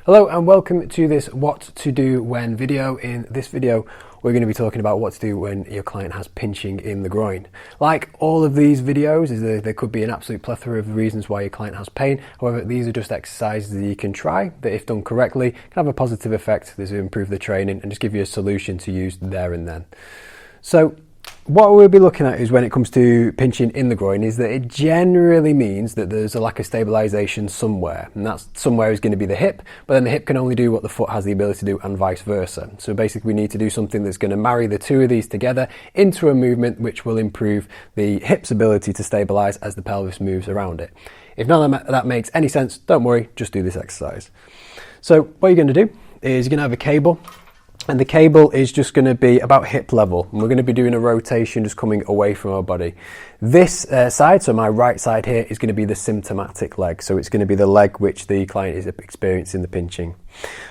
Hello and welcome to this what to do when video. In this video we're going to be talking about what to do when your client has pinching in the groin. Like all of these videos, there could be an absolute plethora of reasons why your client has pain. However, these are just exercises that you can try that, if done correctly, can have a positive effect to improve the training and just give you a solution to use there and then. So what we'll be looking at is, when it comes to pinching in the groin, is that it generally means that there's a lack of stabilization somewhere, and that somewhere is going to be the hip, but then the hip can only do what the foot has the ability to do, and vice versa. So basically we need to do something that's going to marry the two of these together into a movement which will improve the hip's ability to stabilize as the pelvis moves around it. If none of that makes any sense, don't worry, just do this exercise. So what you're going to do is you're going to have a cable, and the cable is just going to be about hip level, and we're going to be doing a rotation just coming away from our body. This side, so my right side here, is going to be the symptomatic leg, so it's going to be the leg which the client is experiencing the pinching.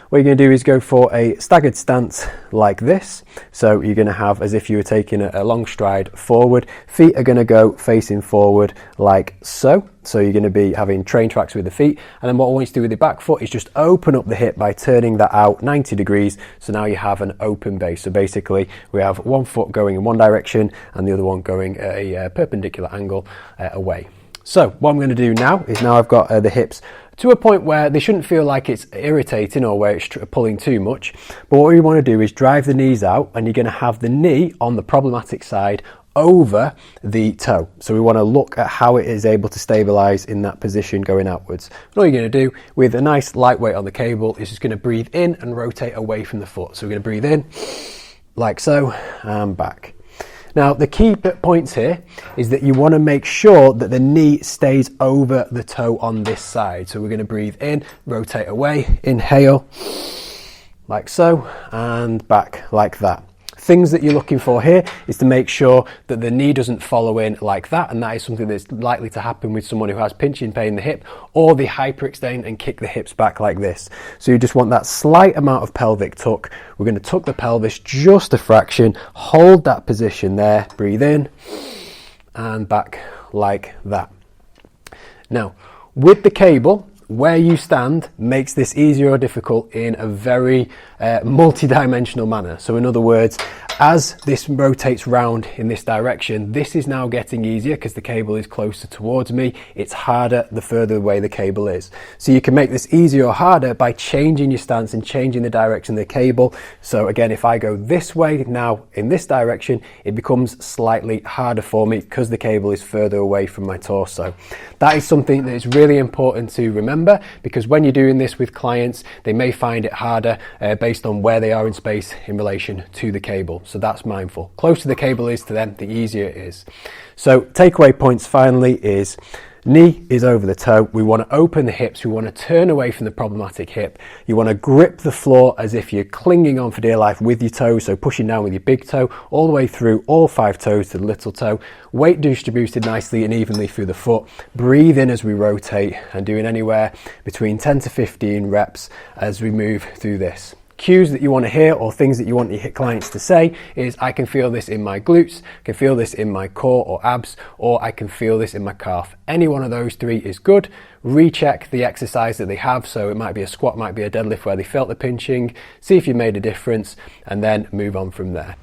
What you're going to do is go for a staggered stance like this. So you're going to have as if you were taking a long stride forward. Feet are going to go facing forward like so. So you're going to be having train tracks with the feet. And then what I want you to do with the back foot is just open up the hip by turning that out 90 degrees. So now you have an open base. So basically we have one foot going in one direction and the other one going at a perpendicular angle away. So what I'm going to do now is, now I've got the hips to a point where they shouldn't feel like it's irritating or where it's pulling too much. But what we want to do is drive the knees out, and you're going to have the knee on the problematic side over the toe. So we want to look at how it is able to stabilize in that position going outwards. And all you're going to do with a nice lightweight on the cable is just going to breathe in and rotate away from the foot. So we're going to breathe in like so and back. Now the key points here is that you want to make sure that the knee stays over the toe on this side. So we're going to breathe in, rotate away, inhale like so, and back like that. Things that you're looking for here is to make sure that the knee doesn't follow in like that, and that is something that's likely to happen with someone who has pinching pain in the hip, or they hyperextend and kick the hips back like this. So you just want that slight amount of pelvic tuck. We're going to tuck the pelvis just a fraction, hold that position there, breathe in and back like that. Now with the cable, where you stand makes this easier or difficult in a very multi-dimensional manner. So in other words, as this rotates round in this direction, this is now getting easier because the cable is closer towards me. It's harder the further away the cable is. So you can make this easier or harder by changing your stance and changing the direction of the cable. So again, if I go this way now in this direction, it becomes slightly harder for me because the cable is further away from my torso. That is something that is really important to remember, because when you're doing this with clients, they may find it harder based on where they are in space in relation to the cable. So that's mindful. Closer the cable is to them, the easier it is. So takeaway points finally is, knee is over the toe. We want to open the hips. We want to turn away from the problematic hip. You want to grip the floor as if you're clinging on for dear life with your toes. So pushing down with your big toe all the way through all 5 toes to the little toe. Weight distributed nicely and evenly through the foot. Breathe in as we rotate, and doing anywhere between 10 to 15 reps as we move through this. Cues that you want to hear, or things that you want your clients to say, is I can feel this in my glutes, I can feel this in my core or abs, or I can feel this in my calf. Any one of those 3 is good. Recheck the exercise that they have. So it might be a squat, might be a deadlift where they felt the pinching, see if you made a difference, and then move on from there.